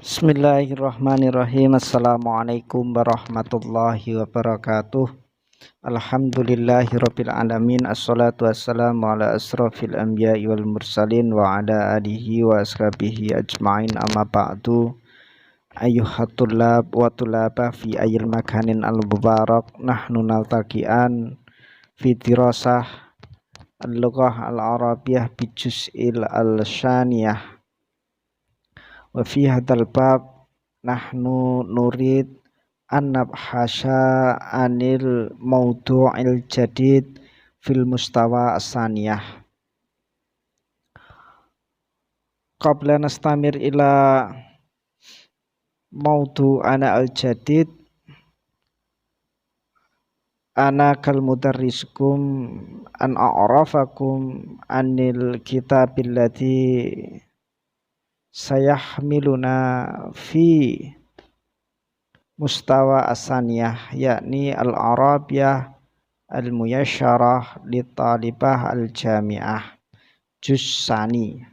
Bismillahirrahmanirrahim. Assalamualaikum warahmatullahi wabarakatuh. Alhamdulillahirabbil alamin. Assalatu wassalamu ala asrofil anbiya'i wal mursalin wa ala alihi wa ashabihi ajma'in, amma ba'du. Ayyuhat tullab wa tullabah fi ayyil makanin al-mubarak, nahnu naltaqian fi dirasah al-lughah al-arabiyah bi juz'il al-syaniyah. Wa fi hadzal bab nahnu nurid an nabhasha anil maudu'il jadid fil mustawa as-saniyah. Qabla nastamir ila maudu'ana al-jadid, ana kal mudarriskum an a'rafakum anil kitabil ladzi sayahmiluna fi mustawa asaniyah, yakni al-arabiyah al-muyasyarah li talibah al-jami'ah juz sani.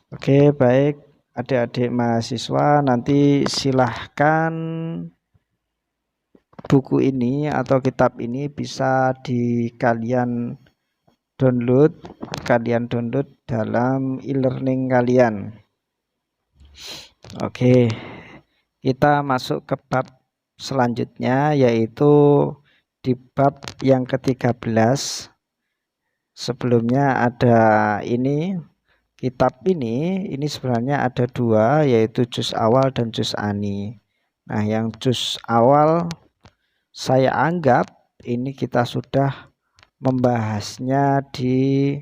Oke, baik adik-adik mahasiswa, nanti silahkan buku ini atau kitab ini bisa kalian download dalam e-learning kalian. Oke, kita masuk ke bab selanjutnya, yaitu di bab yang ke-13. Sebelumnya ada kitab ini sebenarnya ada dua, yaitu juz awal dan juz ani. Nah, yang juz awal saya anggap ini kita sudah membahasnya di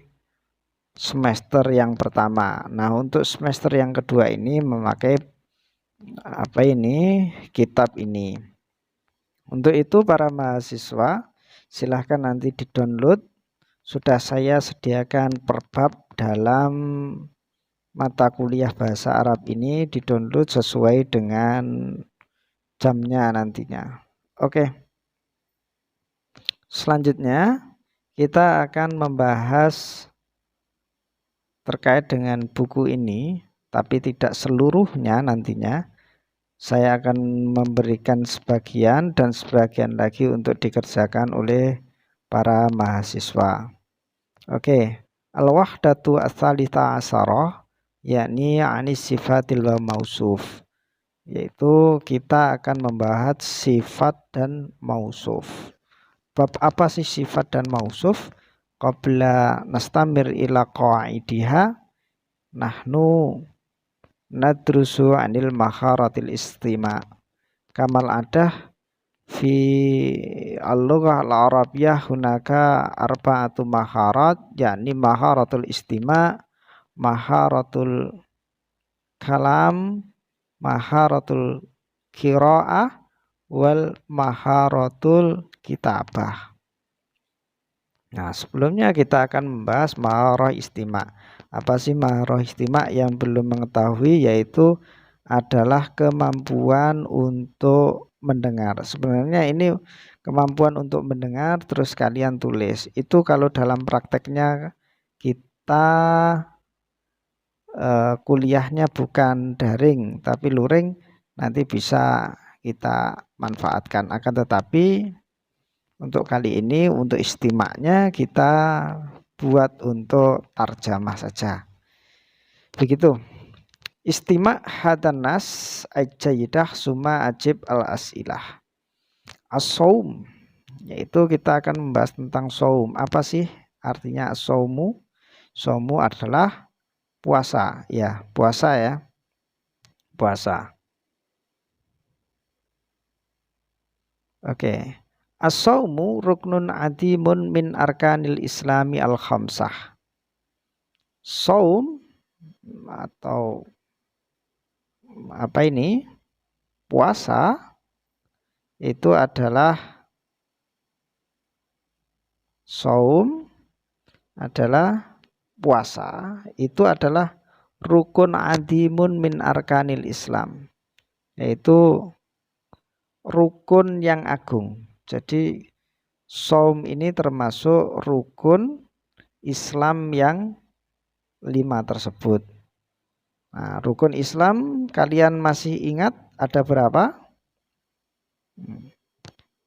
semester yang pertama. Nah, untuk semester yang kedua ini memakai kitab ini. Untuk itu para mahasiswa silahkan nanti di-download. Sudah saya sediakan per bab dalam mata kuliah bahasa Arab ini, di-download sesuai dengan jamnya nantinya. Oke. Selanjutnya kita akan membahas terkait dengan buku ini, tapi tidak seluruhnya nantinya. Saya akan memberikan sebagian dan sebagian lagi untuk dikerjakan oleh para mahasiswa. Oke, al-wahdatu ats-tsalitsah asyarah, yakni anis sifatil wa mausuf, yaitu kita akan membahas sifat dan mausuf. Bab apa sih sifat dan mausuf? Qabla nastamir ila qaidiha, nahnu nadrusu anil maharatil istima. Kamal adah fi al-lughah al-arabiyah hunaka arba'atu maharat, yakni maharatul istima, maharatul kalam, maharatul qiraah, wal maharatul kitabah. Nah, sebelumnya kita akan membahas maharah istima. Apa sih maharah istima? Yang belum mengetahui, yaitu adalah kemampuan untuk mendengar. Sebenarnya ini kemampuan untuk mendengar terus kalian tulis. Itu kalau dalam prakteknya kita kuliahnya bukan daring tapi luring, nanti bisa kita manfaatkan. Akan tetapi untuk kali ini, untuk istimaknya kita buat untuk tarjamah saja. Begitu. Istimak hadan nas ajjayidah summa ajib al-as'ilah. As-saum, yaitu kita akan membahas tentang saum. Apa sih artinya as-saumu? Saumu adalah puasa, ya, puasa ya. Puasa. Oke. As-saumu ruknun adimun min arkanil islami al-khamsah. Saum atau puasa itu adalah puasa itu adalah rukun adimun min arkanil Islam, yaitu rukun yang agung. Jadi saum ini termasuk rukun Islam yang 5 tersebut. Nah, rukun Islam kalian masih ingat ada berapa?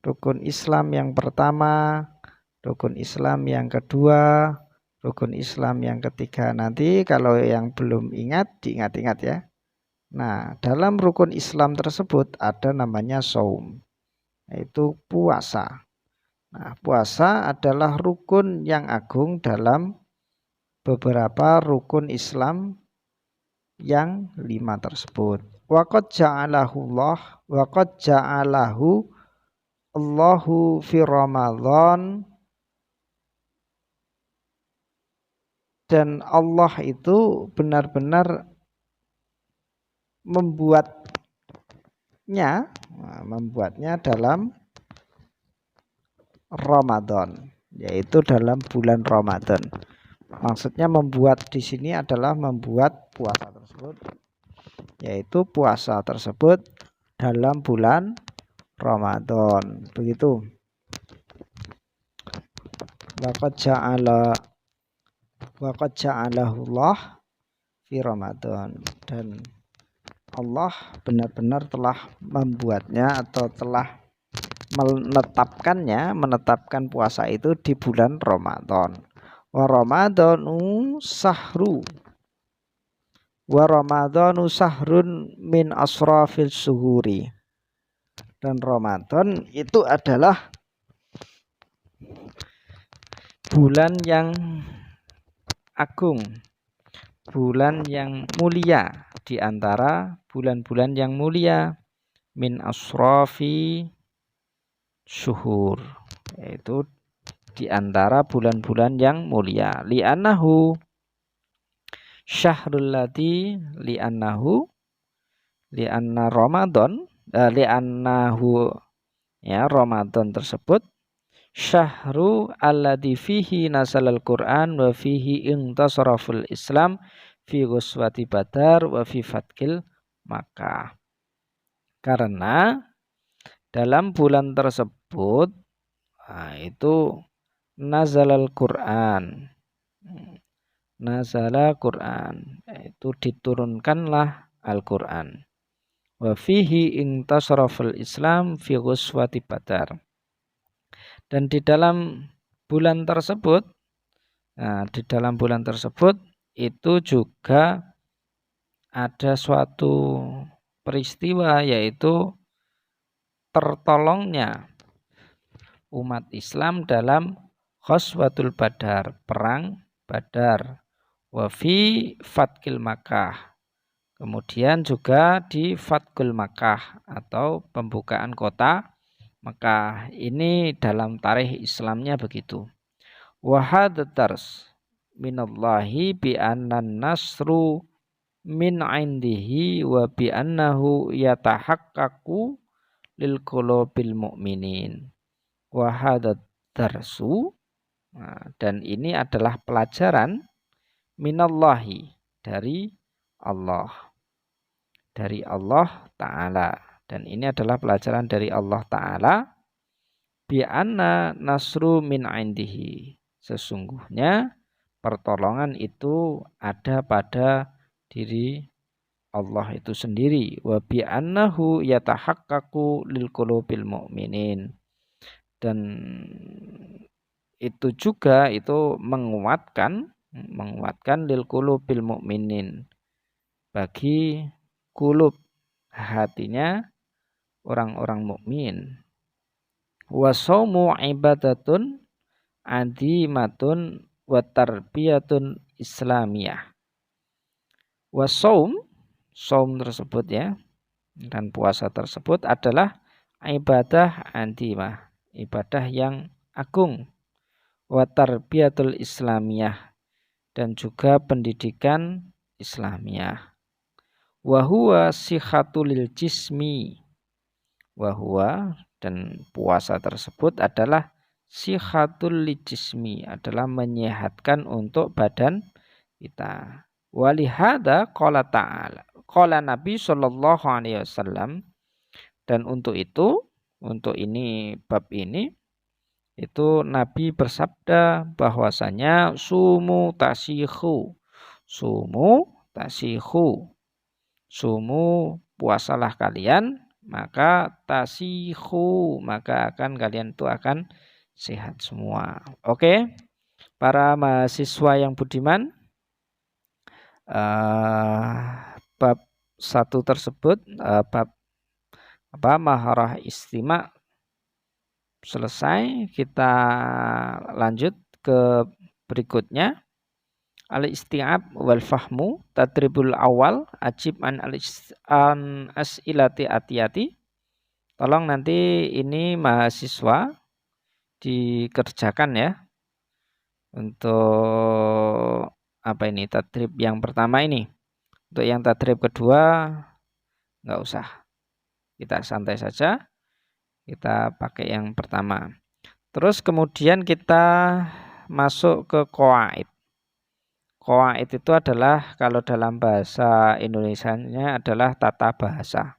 Rukun Islam yang pertama, rukun Islam yang kedua, rukun Islam yang ketiga. Nanti kalau yang belum ingat, diingat-ingat ya. Nah, dalam rukun Islam tersebut ada namanya saum, yaitu puasa. Nah, puasa adalah rukun yang agung dalam beberapa rukun Islam yang 5 tersebut. Waqad ja'alahu Allahu fi Ramadan, dan Allah itu benar-benar membuatnya dalam Ramadan, yaitu dalam bulan Ramadan. Maksudnya membuat di sini adalah membuat puasa tersebut, yaitu puasa tersebut dalam bulan Ramadan. Begitu. Waqad ja'alahu Allah fi Ramadan, dan Allah benar-benar telah membuatnya atau telah menetapkan puasa itu di bulan Ramadan. Wa Ramadanu sahrun min asrafil suhuri, dan Ramadan itu adalah bulan yang agung, bulan yang mulia di antara bulan-bulan yang mulia, min asrafi syuhur, yaitu di antara bulan-bulan yang mulia. Li'annahu syahrul ladzi li'anna Ramadan, li'annahu, ya, Ramadan tersebut syahru alladzi fihi nazalal Qur'an wa fihi intasaraful Islam fi ghuswati Badar wa fi fatkil Makkah. Karena dalam bulan tersebut itu nazalal Qur'an, nazala Qur'an, itu diturunkanlah Al-Qur'an. Wa fihi intasaraful Islam fi ghuswati Badar, dan di dalam bulan tersebut, itu juga ada suatu peristiwa, yaitu tertolongnya umat Islam dalam Ghazwatul Badar, perang Badar. Wa fi fatkil Makkah, kemudian juga di Fatkul Makkah atau pembukaan kota Mekah. Ini dalam tarikh Islamnya begitu. Wa hadzal dars minallahi bi annan nasru min indihi wa bi annahu yatahaqqaqu lil qulubil mu'minin. Wa hadzal darsu, dan ini adalah pelajaran minallahi, dari Allah Ta'ala, dan ini adalah pelajaran dari Allah Ta'ala. Bi anna nasru min indihi, sesungguhnya pertolongan itu ada pada diri Allah itu sendiri. Wa bi annahu yatahaqqaqu lil qulubil mu'minin, dan itu juga itu menguatkan lil qulubil mu'minin, bagi kulub, hatinya orang-orang mukmin. Wa shaumu ibadatun adimatun wa tarbiyatun islamiyah. Wa saum tersebut, ya, dan puasa tersebut adalah ibadah adimah, ibadah yang agung. Wa tarbiyatul islamiyah, dan juga pendidikan Islamiyah. Wa huwa sihatul jismi, wa huwa, dan puasa tersebut adalah sihatul jismi, adalah menyehatkan untuk badan kita. Walihada qala ta'ala, qala Nabi sallallahu alaihi wasallam, dan untuk ini bab ini itu Nabi bersabda bahwasanya sumu tasihu, sumu, puasalah kalian, maka tasihu, maka kalian itu akan sehat semua. Oke, para mahasiswa yang budiman, bab 1 tersebut, bab maharah istima selesai. Kita lanjut ke berikutnya. Al-isti'ab wal fahmu tadribul awal ajib an as'ilati atiyati. Tolong nanti ini mahasiswa dikerjakan ya. Untuk apa ini, tadrib yang pertama ini. Untuk yang tadrib kedua nggak usah, kita santai saja, kita pakai yang pertama. Terus kemudian kita masuk ke qawaid. Qawaid itu adalah kalau dalam bahasa Indonesianya adalah tata bahasa.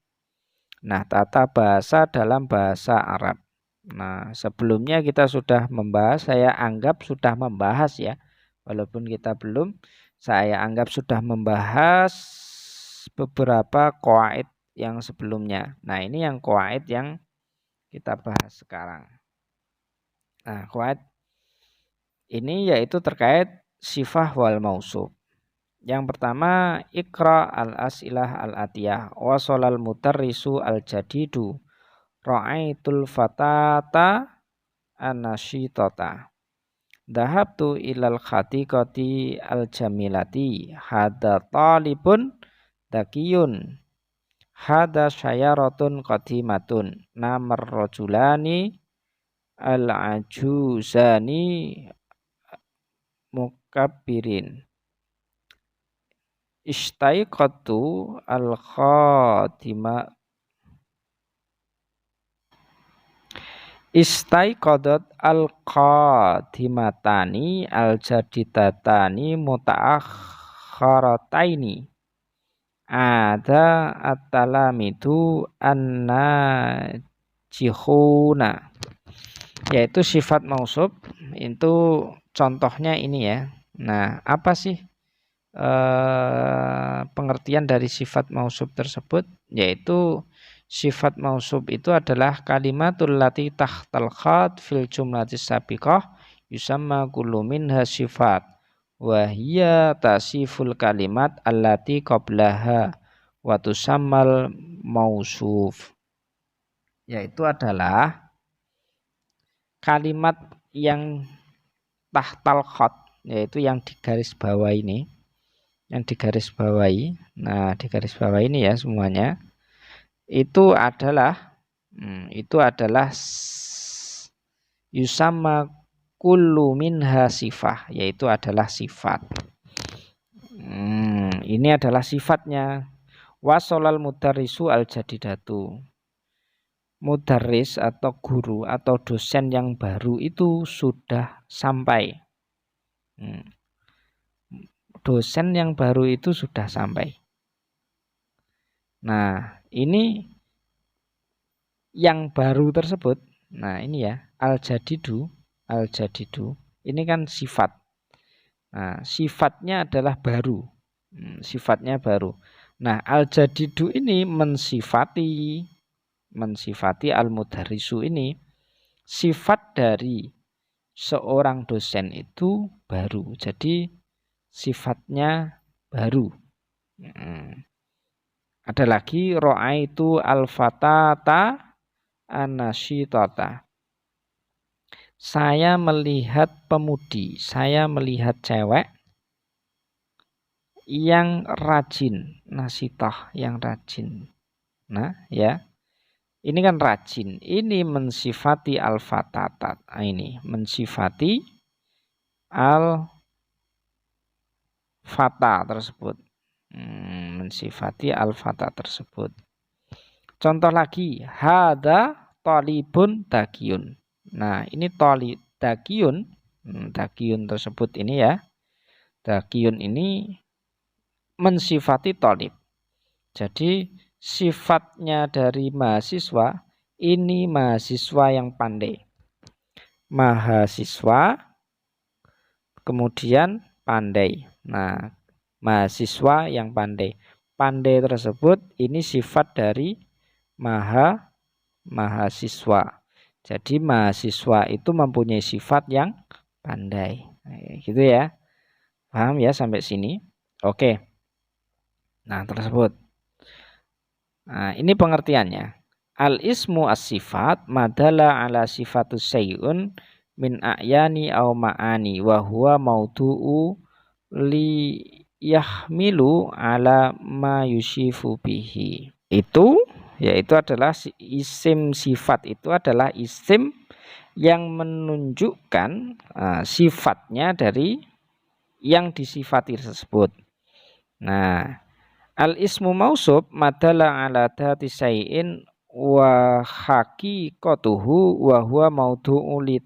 Nah, tata bahasa dalam bahasa Arab. Nah, sebelumnya kita sudah membahas, saya anggap sudah membahas ya. Walaupun kita belum, saya anggap sudah membahas beberapa qawaid yang sebelumnya. Nah, ini yang qawaid yang kita bahas sekarang. Nah, qawaid ini yaitu terkait sifah wal mausuf. Yang pertama, Iqra al-as'ilah al-atiyah wa sholal mutarrisu al-jadidu ra'aitul fatata anasyitata dhahabtu ilal khatiqati al-jamilati hada talibun dakiyun hada syayaratun qadimatun namar rajulani al-ajuzani mukabbirin istaiqatu al-khatima istaiqadat al-qadimatani al-jadidatani muta'akhkharataini ada at-talamidu an-najihuna, yaitu sifat mausuf. Itu contohnya ini ya. Nah, apa sih pengertian dari sifat mausuf tersebut? Yaitu sifat mausuf itu adalah kalimatul lati tahtal khat fil jumlatis sabiqah yusamma kullu minha sifat wa hiya tasiful kalimat allati qablaha wa tusammal mausuf. Yaitu adalah kalimat yang tahtal khat, yaitu yang digaris bawah ini, yang digaris bawahi. Nah, digaris bawah ini ya semuanya. Itu adalah yusamma kullu minha sifah, yaitu adalah sifat. Ini adalah sifatnya. Wasolal mudarrisu al-jadidatu. Mudarris atau guru atau dosen yang baru itu sudah sampai. Dosen yang baru itu sudah sampai. Nah, ini yang baru tersebut. Nah, ini ya, al-jadidu, ini kan sifat. Nah, sifatnya adalah baru. Sifatnya baru. Nah, al-jadidu ini mensifati al-mudarrisu ini, sifat dari seorang dosen itu baru. Jadi sifatnya baru. Ada lagi ra'aitu al-fatata anasyitata. Saya melihat pemudi, saya melihat cewek yang rajin, nasitah yang rajin. Nah, ya. Ini kan rajin. Ini mensifati al-fatata. Nah, ini mensifati al-fata tersebut. Mensifati al-fata tersebut. Contoh lagi, hada talibun dakiyun. Nah, ini dakiyun. Dakiyun tersebut ini ya. Dakiyun ini mensifati talib. Jadi sifatnya dari mahasiswa ini mahasiswa yang pandai. Mahasiswa kemudian pandai. Nah, mahasiswa yang pandai. pandai tersebut ini sifat dari mahasiswa. Jadi mahasiswa itu mempunyai sifat yang pandai. Nah, gitu ya. Paham ya sampai sini? Oke. Nah, tersebut. Nah, ini pengertiannya. Al-ismu as-sifat madala ala sifatus syai'un min a'yani au ma'ani wa huwa maudu'u li yahmilu ala ma yushifu bihi. Itu yaitu adalah isim sifat, itu adalah isim yang menunjukkan sifatnya dari yang disifati tersebut. Nah, al-ismu mausub madala ala dhati syai'in wa haqiqatuhu wa huwa maudu'u li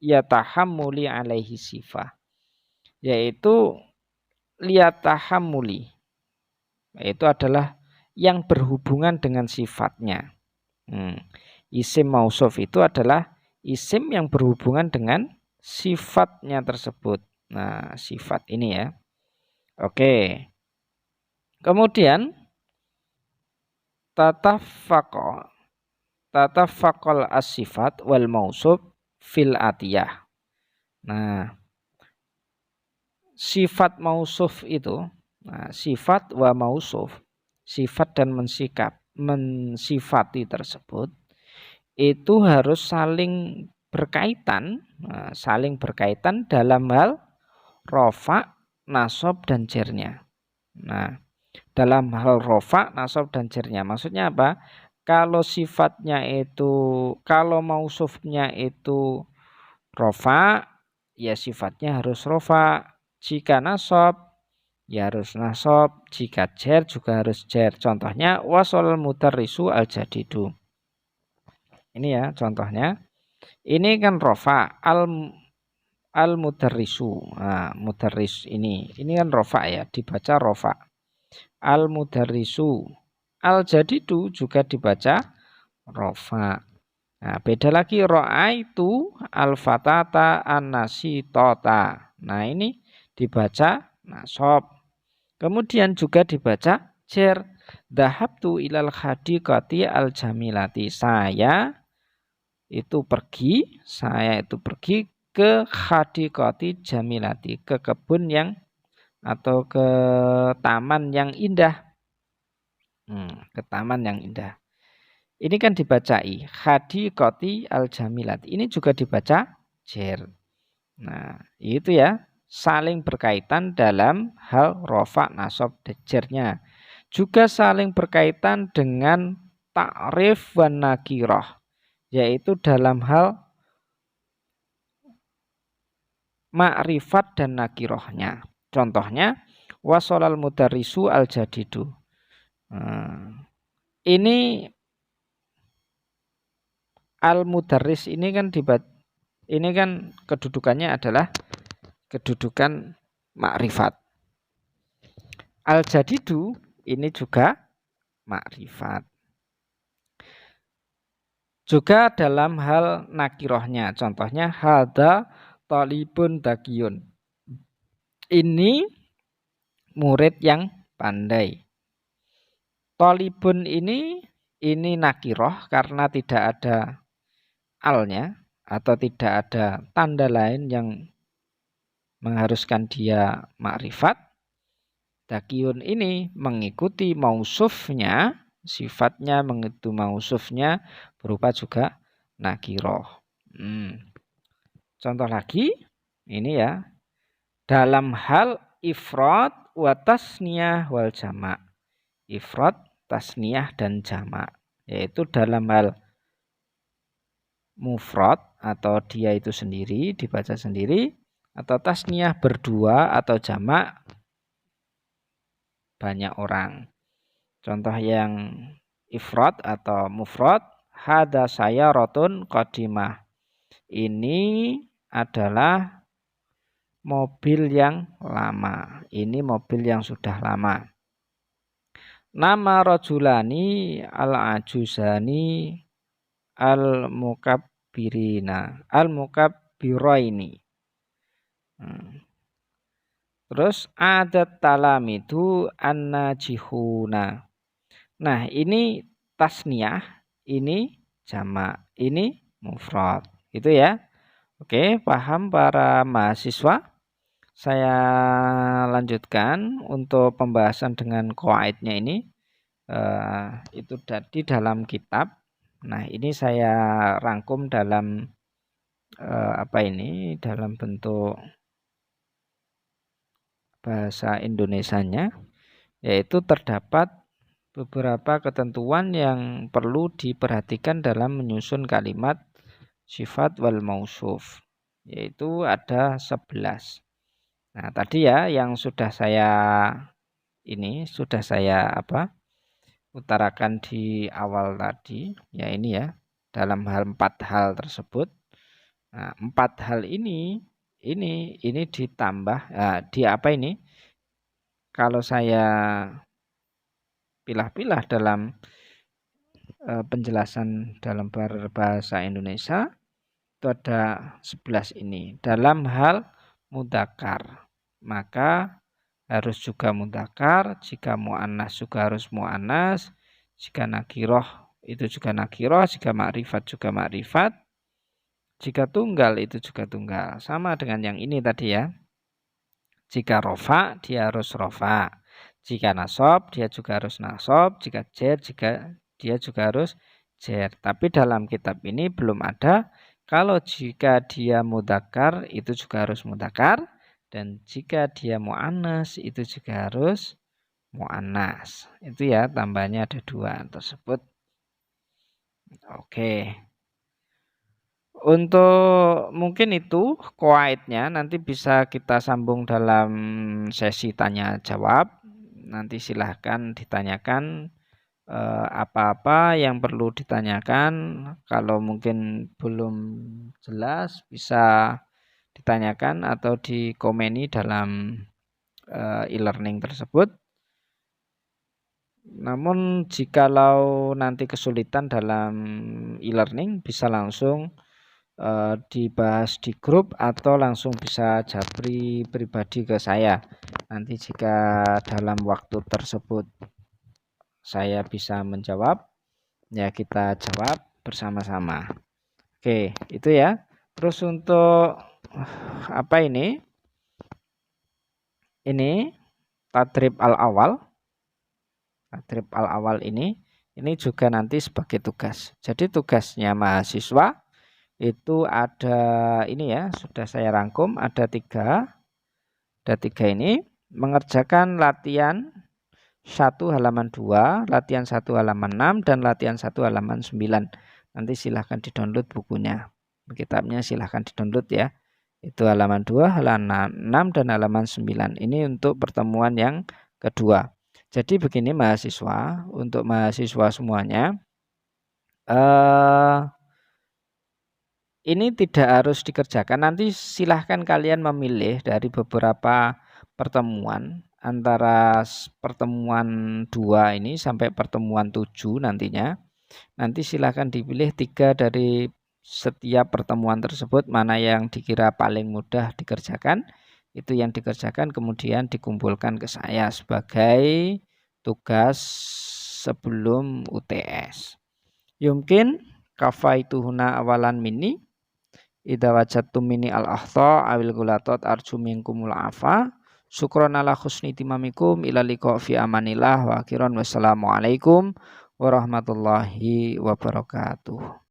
yatahammuli alaihi sifah. Yaitu liyatahammuli. Itu adalah yang berhubungan dengan sifatnya. Isim mausuf itu adalah isim yang berhubungan dengan sifatnya tersebut. Nah, sifat ini ya. Oke. Kemudian tatafaqal as-sifat wal mausuf fil atiyah. Nah, sifat mausuf itu, sifat wa mausuf, sifat dan mensifati tersebut itu harus saling berkaitan dalam hal rofa, nasab dan jernya. Nah, dalam hal rofa, nasab dan jernya maksudnya apa? Kalau sifatnya itu, kalau mausufnya itu rofa, ya sifatnya harus rofa. Jika nasab, ya harus nasab. Jika jer juga harus jer. Contohnya wasol mudarrisu al jadidu. Ini ya contohnya. Ini kan rofa al mudarrisu. Nah, mudarris ini kan rofa ya, dibaca rofa. Al mudarrisu al jadidu juga dibaca rofa. Nah, beda lagi ra'aitu al fatata an-nasitota. Nah, ini dibaca nasab. Kemudian juga dibaca jer. Dhahabtu ilal hadiqati al jamilati. Saya itu pergi ke hadiqati jamilati, ke kebun yang atau ke taman yang indah. Ke taman yang indah. Ini kan dibacai hadiqati al jamilati. Ini juga dibaca jer. Nah, itu ya, saling berkaitan dalam hal rofa, nasab, jernya. Juga saling berkaitan dengan ta'rif wan nakirah, yaitu dalam hal ma'rifat dan nakirahnya. Contohnya wasolal mudarrisu al jadidu. Ini al mudarris ini kan kedudukannya adalah kedudukan makrifat. Al jadidu ini juga makrifat. Juga dalam hal nakirohnya, contohnya hada talibun dakiyun. Ini murid yang pandai. Talibun ini nakiroh karena tidak ada alnya atau tidak ada tanda lain yang mengharuskan dia makrifat. Dakiyun ini mengikuti mausufnya, sifatnya mengikuti mausufnya berupa juga nakiroh. Contoh lagi, ini ya, dalam hal ifrad wa tasniyah wal jama'. Ifrad, tasniyah dan jama', yaitu dalam hal mufrad atau dia itu sendiri, dibaca sendiri, atau tasniyah berdua, atau jama' banyak orang. Contoh yang ifrad atau mufrad, hada sayaratun qadimah. Ini adalah mobil yang lama. Ini mobil yang sudah lama. Nama rajulani al-ajuzani al-mukabbirina al-mukabbiraini. Terus adat talamidu an-najihuna. Nah, ini tasniyah, ini jamak, ini mufrad. Itu ya. Oke, paham para mahasiswa? Saya lanjutkan untuk pembahasan dengan qawaidnya ini. Itu tadi dalam kitab. Nah, ini saya rangkum dalam dalam bentuk bahasa Indonesianya, yaitu terdapat beberapa ketentuan yang perlu diperhatikan dalam menyusun kalimat sifat wal mausuf, yaitu ada 11. Nah, tadi ya yang sudah saya utarakan di awal tadi, ya ini ya, dalam hal 4 hal tersebut. Nah, 4 hal ini ditambah kalau saya pilah-pilah dalam penjelasan dalam bahasa Indonesia, itu ada 11 ini. Dalam hal mudzakkar, maka harus juga mudzakkar, jika muannas juga harus muannas, jika nakiroh itu juga nakiroh, jika makrifat juga makrifat, jika tunggal itu juga tunggal. Sama dengan yang ini tadi ya. Jika rofa, dia harus rofa. Jika nasab, dia juga harus nasab. Jika jer, dia juga harus jer. Tapi dalam kitab ini belum ada. Kalau jika dia mudzakkar, itu juga harus mudzakkar. Dan jika dia muannas, itu juga harus muannas. Itu ya, tambahnya ada 2 tersebut. Oke. Untuk mungkin itu qawaidnya, nanti bisa kita sambung dalam sesi tanya jawab. Nanti silahkan ditanyakan apa-apa yang perlu ditanyakan. Kalau mungkin belum jelas bisa ditanyakan atau dikomeni dalam e-learning tersebut. Namun jikalau nanti kesulitan dalam e-learning, bisa langsung dibahas di grup atau langsung bisa japri pribadi ke saya. Nanti jika dalam waktu tersebut saya bisa menjawab, ya kita jawab bersama-sama. Oke, itu ya. Terus untuk ini tadrib al-awal. Tadrib al-awal ini juga nanti sebagai tugas. Jadi tugasnya mahasiswa itu ada ini ya, sudah saya rangkum, ada 3 ini, mengerjakan latihan 1 halaman 2, latihan 1 halaman 6, dan latihan 1 halaman 9. Nanti silahkan di-download bukunya, kitabnya silahkan di-download ya. Itu halaman 2, halaman 6, dan halaman 9. Ini untuk pertemuan yang kedua. Jadi begini mahasiswa, untuk mahasiswa semuanya, ini tidak harus dikerjakan. Nanti silahkan kalian memilih dari beberapa pertemuan, antara pertemuan 2 ini sampai pertemuan 7 nantinya. Nanti silahkan dipilih 3 dari setiap pertemuan tersebut, mana yang dikira paling mudah dikerjakan. Itu yang dikerjakan kemudian dikumpulkan ke saya sebagai tugas sebelum UTS. Yumkin kafaituhuna awalan mini. Idza wajadtum mini al-akhta awil gulatot arju minkumul afa. Syukron ala husni timamikum ila liqa fi amanillah wa akhiran wassalamu alaikum warahmatullahi wabarakatuh.